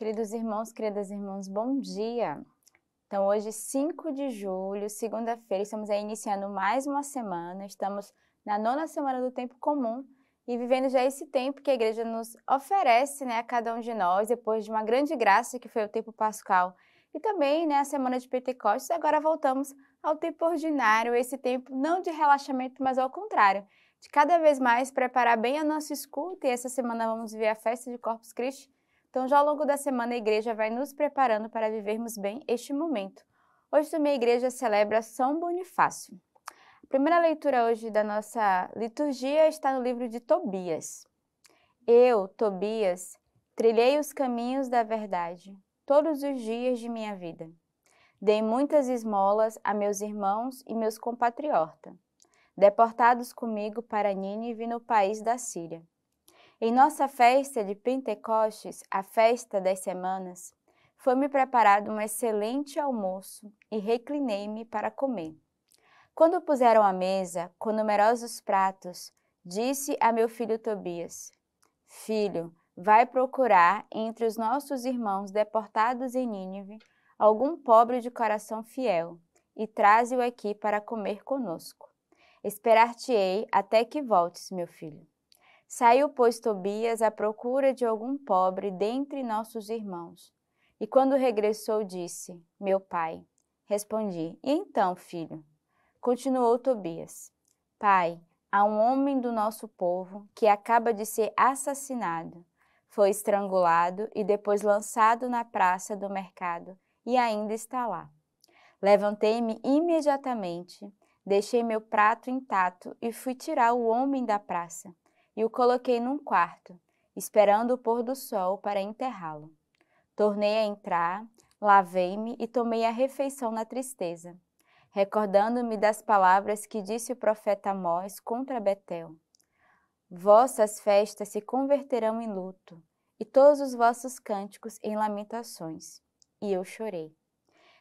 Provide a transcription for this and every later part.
Queridos irmãos, queridas irmãs, bom dia! Então, hoje, 5 de julho, segunda-feira, estamos aí iniciando mais uma semana, estamos na 9ª semana do tempo comum e vivendo já esse tempo que a igreja nos oferece, a cada um de nós, depois de uma grande graça que foi o tempo pascal e também, a semana de Pentecostes. Agora voltamos ao tempo ordinário, esse tempo não de relaxamento, mas ao contrário, de cada vez mais preparar bem a nossa escuta, e essa semana vamos viver a festa de Corpus Christi. Então, já ao longo da semana, a igreja vai nos preparando para vivermos bem este momento. Hoje também a igreja celebra São Bonifácio. A primeira leitura hoje da nossa liturgia está no livro de Tobias. Eu, Tobias, trilhei os caminhos da verdade todos os dias de minha vida. Dei muitas esmolas a meus irmãos e meus compatriotas, deportados comigo para Nínive, no país da Síria. Em nossa festa de Pentecostes, a festa das semanas, foi-me preparado um excelente almoço e reclinei-me para comer. Quando puseram à mesa, com numerosos pratos, disse a meu filho Tobias: Filho, vai procurar entre os nossos irmãos deportados em Nínive algum pobre de coração fiel e traze-o aqui para comer conosco. Esperar-te-ei até que voltes, meu filho. Saiu, pois, Tobias à procura de algum pobre dentre nossos irmãos. E quando regressou, disse: Meu pai. Respondi: E então, filho? Continuou Tobias: Pai, há um homem do nosso povo que acaba de ser assassinado. Foi estrangulado e depois lançado na praça do mercado e ainda está lá. Levantei-me imediatamente, deixei meu prato intacto e fui tirar o homem da praça. E o coloquei num quarto, esperando o pôr do sol para enterrá-lo. Tornei a entrar, lavei-me e tomei a refeição na tristeza, recordando-me das palavras que disse o profeta Amós contra Betel. Vossas festas se converterão em luto, e todos os vossos cânticos em lamentações. E eu chorei.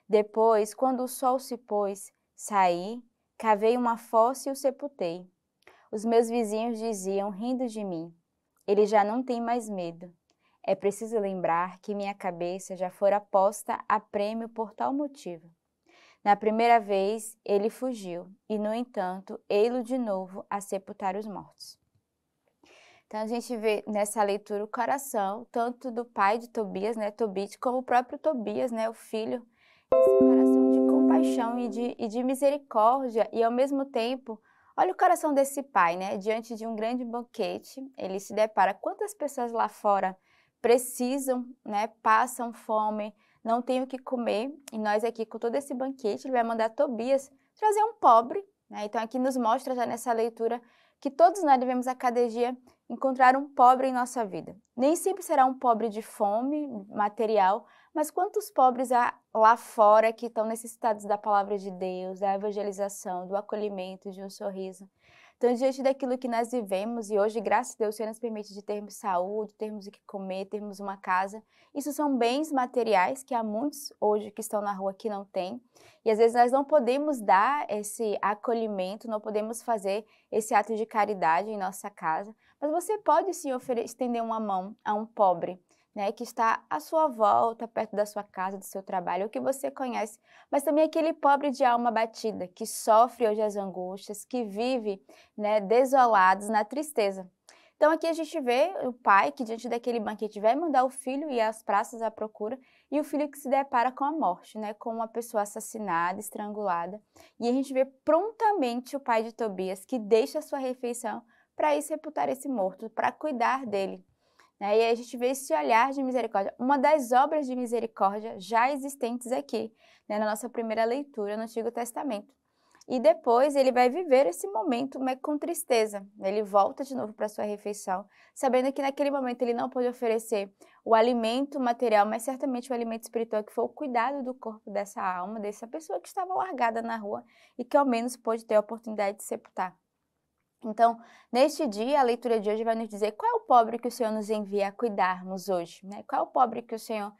Depois, quando o sol se pôs, saí, cavei uma fossa e o sepultei. Os meus vizinhos diziam, rindo de mim: ele já não tem mais medo. É preciso lembrar que minha cabeça já fora posta a prêmio por tal motivo. Na primeira vez ele fugiu, e no entanto, ei-lo de novo a sepultar os mortos. Então a gente vê nessa leitura o coração, tanto do pai de Tobias, Tobit, como o próprio Tobias, o filho, esse coração de compaixão e de misericórdia, e ao mesmo tempo, olha o coração desse pai, diante de um grande banquete, ele se depara, quantas pessoas lá fora precisam, passam fome, não têm o que comer, e nós aqui com todo esse banquete, ele vai mandar Tobias trazer um pobre, Então aqui nos mostra já nessa leitura que todos nós devemos a cada dia encontrar um pobre em nossa vida. Nem sempre será um pobre de fome material, mas quantos pobres há lá fora que estão necessitados da palavra de Deus, da evangelização, do acolhimento, de um sorriso. Então, diante daquilo que nós vivemos, e hoje, graças a Deus, o Senhor nos permite de termos saúde, termos o que comer, termos uma casa. Isso são bens materiais que há muitos hoje que estão na rua que não têm. E às vezes nós não podemos dar esse acolhimento, não podemos fazer esse ato de caridade em nossa casa. Mas você pode sim estender uma mão a um pobre, que está à sua volta, perto da sua casa, do seu trabalho, ou que você conhece, mas também aquele pobre de alma batida, que sofre hoje as angústias, que vive, desolados na tristeza. Então aqui a gente vê o pai que diante daquele banquete vai mandar o filho ir às praças à procura, e o filho que se depara com a morte, com uma pessoa assassinada, estrangulada. E a gente vê prontamente o pai de Tobias que deixa a sua refeição para ir sepultar esse morto, para cuidar dele. E aí a gente vê esse olhar de misericórdia, uma das obras de misericórdia já existentes aqui, na nossa primeira leitura no Antigo Testamento. E depois ele vai viver esse momento com tristeza. Ele volta de novo para a sua refeição, sabendo que naquele momento ele não pôde oferecer o alimento material, mas certamente o alimento espiritual, que foi o cuidado do corpo dessa alma, dessa pessoa que estava largada na rua e que ao menos pôde ter a oportunidade de sepultar. Então, neste dia, a leitura de hoje vai nos dizer qual é o pobre que o Senhor nos envia a cuidarmos hoje, Qual é o pobre que o Senhor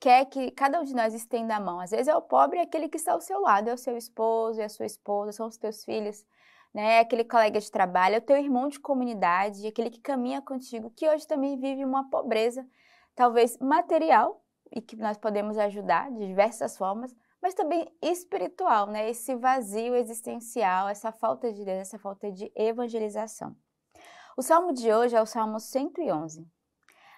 quer que cada um de nós estenda a mão? Às vezes é o pobre aquele que está ao seu lado, é o seu esposo, é a sua esposa, são os teus filhos, É aquele colega de trabalho, é o teu irmão de comunidade, aquele que caminha contigo, que hoje também vive uma pobreza, talvez material, e que nós podemos ajudar de diversas formas, mas também espiritual, né? Esse vazio existencial, essa falta de Deus, essa falta de evangelização. O salmo de hoje é o Salmo 111.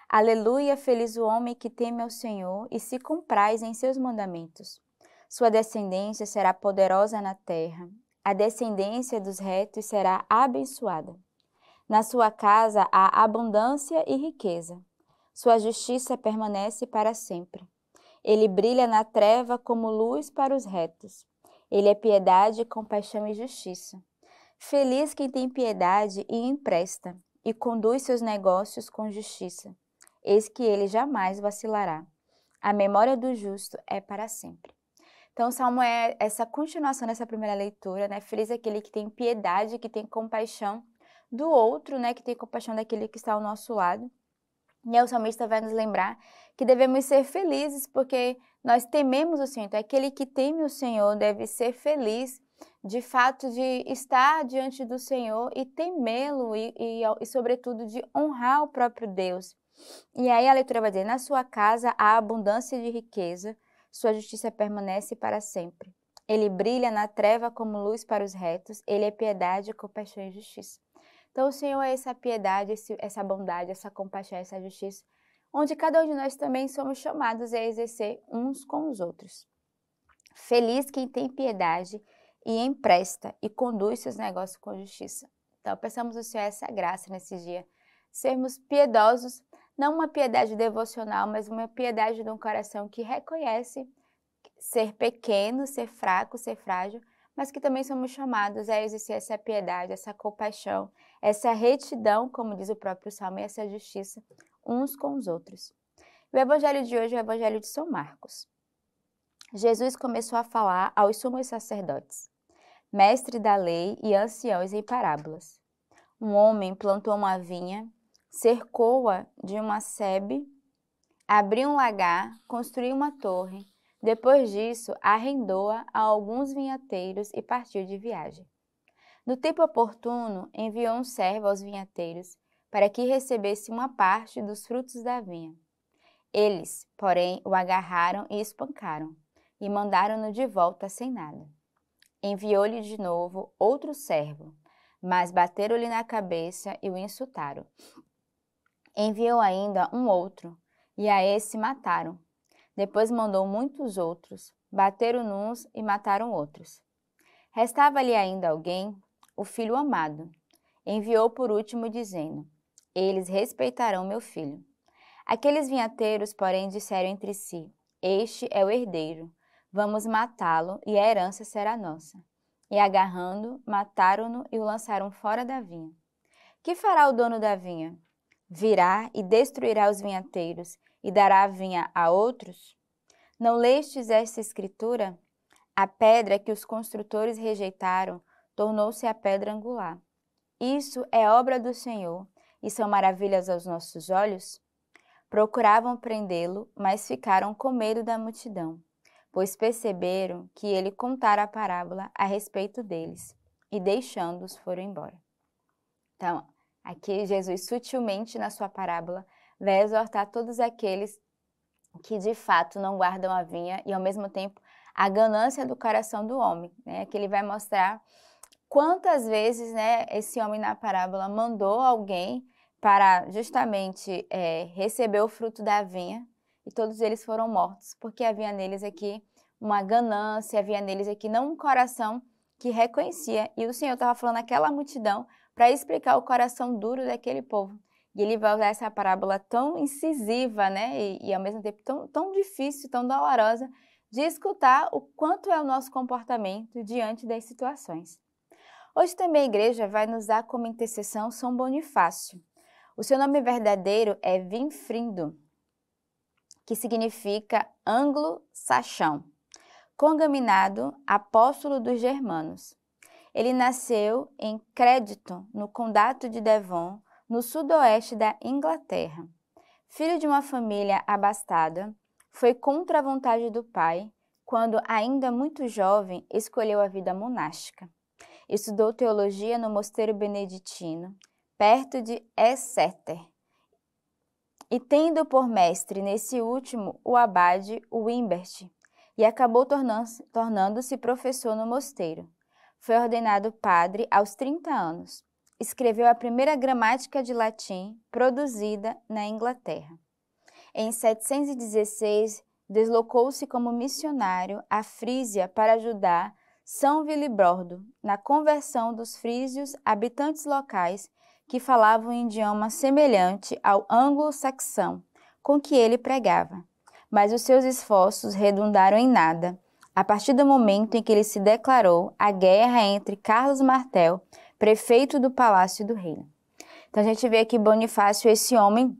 Aleluia, feliz o homem que teme ao Senhor e se compraz em seus mandamentos. Sua descendência será poderosa na terra. A descendência dos retos será abençoada. Na sua casa há abundância e riqueza. Sua justiça permanece para sempre. Ele brilha na treva como luz para os retos. Ele é piedade, compaixão e justiça. Feliz quem tem piedade e empresta, e conduz seus negócios com justiça. Eis que ele jamais vacilará. A memória do justo é para sempre. Então, o Salmo é essa continuação dessa primeira leitura, né? Feliz aquele que tem piedade, que tem compaixão do outro, né? Que tem compaixão daquele que está ao nosso lado. E aí o salmista vai nos lembrar que devemos ser felizes porque nós tememos o Senhor. Então, aquele que teme o Senhor deve ser feliz de fato de estar diante do Senhor e temê-lo e, sobretudo, de honrar o próprio Deus. E aí a leitura vai dizer, na sua casa há abundância de riqueza, sua justiça permanece para sempre. Ele brilha na treva como luz para os retos, ele é piedade, compaixão e justiça. Então o Senhor é essa piedade, essa bondade, essa compaixão, essa justiça, onde cada um de nós também somos chamados a exercer uns com os outros. Feliz quem tem piedade e empresta e conduz seus negócios com justiça. Então, peçamos ao Senhor essa graça nesse dia, sermos piedosos, não uma piedade devocional, mas uma piedade de um coração que reconhece ser pequeno, ser fraco, ser frágil, mas que também somos chamados a exercer essa piedade, essa compaixão, essa retidão, como diz o próprio Salmo, e essa justiça uns com os outros. O evangelho de hoje é o evangelho de São Marcos. Jesus começou a falar aos sumos sacerdotes, mestre da lei e anciãos em parábolas. Um homem plantou uma vinha, cercou-a de uma sebe, abriu um lagar, construiu uma torre. Depois disso, arrendou-a a alguns vinhateiros e partiu de viagem. No tempo oportuno, enviou um servo aos vinhateiros para que recebesse uma parte dos frutos da vinha. Eles, porém, o agarraram e espancaram, e mandaram-no de volta sem nada. Enviou-lhe de novo outro servo, mas bateram-lhe na cabeça e o insultaram. Enviou ainda um outro, e a esse mataram. Depois mandou muitos outros, bateram uns e mataram outros. Restava-lhe ainda alguém, o filho amado. Enviou por último, dizendo, eles respeitarão meu filho. Aqueles vinhateiros, porém, disseram entre si, este é o herdeiro, vamos matá-lo e a herança será nossa. E agarrando, mataram-no e o lançaram fora da vinha. Que fará o dono da vinha? Virá e destruirá os vinhateiros e dará a vinha a outros? Não lestes esta escritura? A pedra que os construtores rejeitaram tornou-se a pedra angular. Isso é obra do Senhor e são maravilhas aos nossos olhos? Procuravam prendê-lo, mas ficaram com medo da multidão, pois perceberam que ele contara a parábola a respeito deles, e deixando-os foram embora. Então, aqui Jesus sutilmente na sua parábola vai exortar todos aqueles que de fato não guardam a vinha e ao mesmo tempo a ganância do coração do homem, né? Que ele vai mostrar quantas vezes, né, esse homem na parábola mandou alguém para justamente receber o fruto da vinha e todos eles foram mortos, porque havia neles aqui uma ganância, havia neles aqui não um coração que reconhecia. E o Senhor estava falando àquela multidão para explicar o coração duro daquele povo. E ele vai usar essa parábola tão incisiva, né, e ao mesmo tempo tão difícil, tão dolorosa, de escutar o quanto é o nosso comportamento diante das situações. Hoje também a igreja vai nos dar como intercessão São Bonifácio. O seu nome verdadeiro é Winfrido, que significa anglo-saxão, congaminado apóstolo dos germanos. Ele nasceu em Crediton, no condado de Devon, no sudoeste da Inglaterra. Filho de uma família abastada, foi contra a vontade do pai, quando ainda muito jovem escolheu a vida monástica. Estudou teologia no mosteiro beneditino, perto de Exeter, e tendo por mestre nesse último o abade Wimbert, e acabou tornando-se professor no mosteiro. Foi ordenado padre aos 30 anos. Escreveu a primeira gramática de latim produzida na Inglaterra. Em 716, deslocou-se como missionário à Frísia para ajudar São Vilibrordo na conversão dos frísios habitantes locais que falavam um idioma semelhante ao anglo-saxão com que ele pregava. Mas os seus esforços redundaram em nada, a partir do momento em que ele se declarou a guerra entre Carlos Martel, prefeito do Palácio do Reino. Então a gente vê aqui Bonifácio, esse homem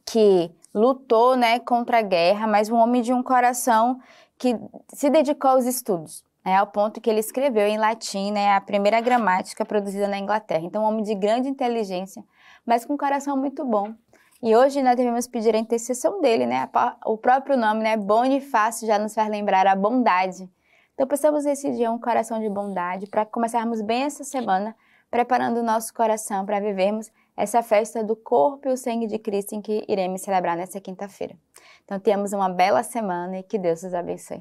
que lutou, né, contra a guerra, mas um homem de um coração que se dedicou aos estudos, ao ponto que ele escreveu em latim, né, a primeira gramática produzida na Inglaterra. Então, um homem de grande inteligência, mas com um coração muito bom. E hoje nós devemos pedir a intercessão dele, né? O próprio nome, né, Bonifácio, já nos faz lembrar a bondade. Então, possamos decidir um coração de bondade para começarmos bem essa semana, preparando o nosso coração para vivermos essa festa do corpo e o sangue de Cristo em que iremos celebrar nessa quinta-feira. Então, tenhamos uma bela semana e que Deus os abençoe.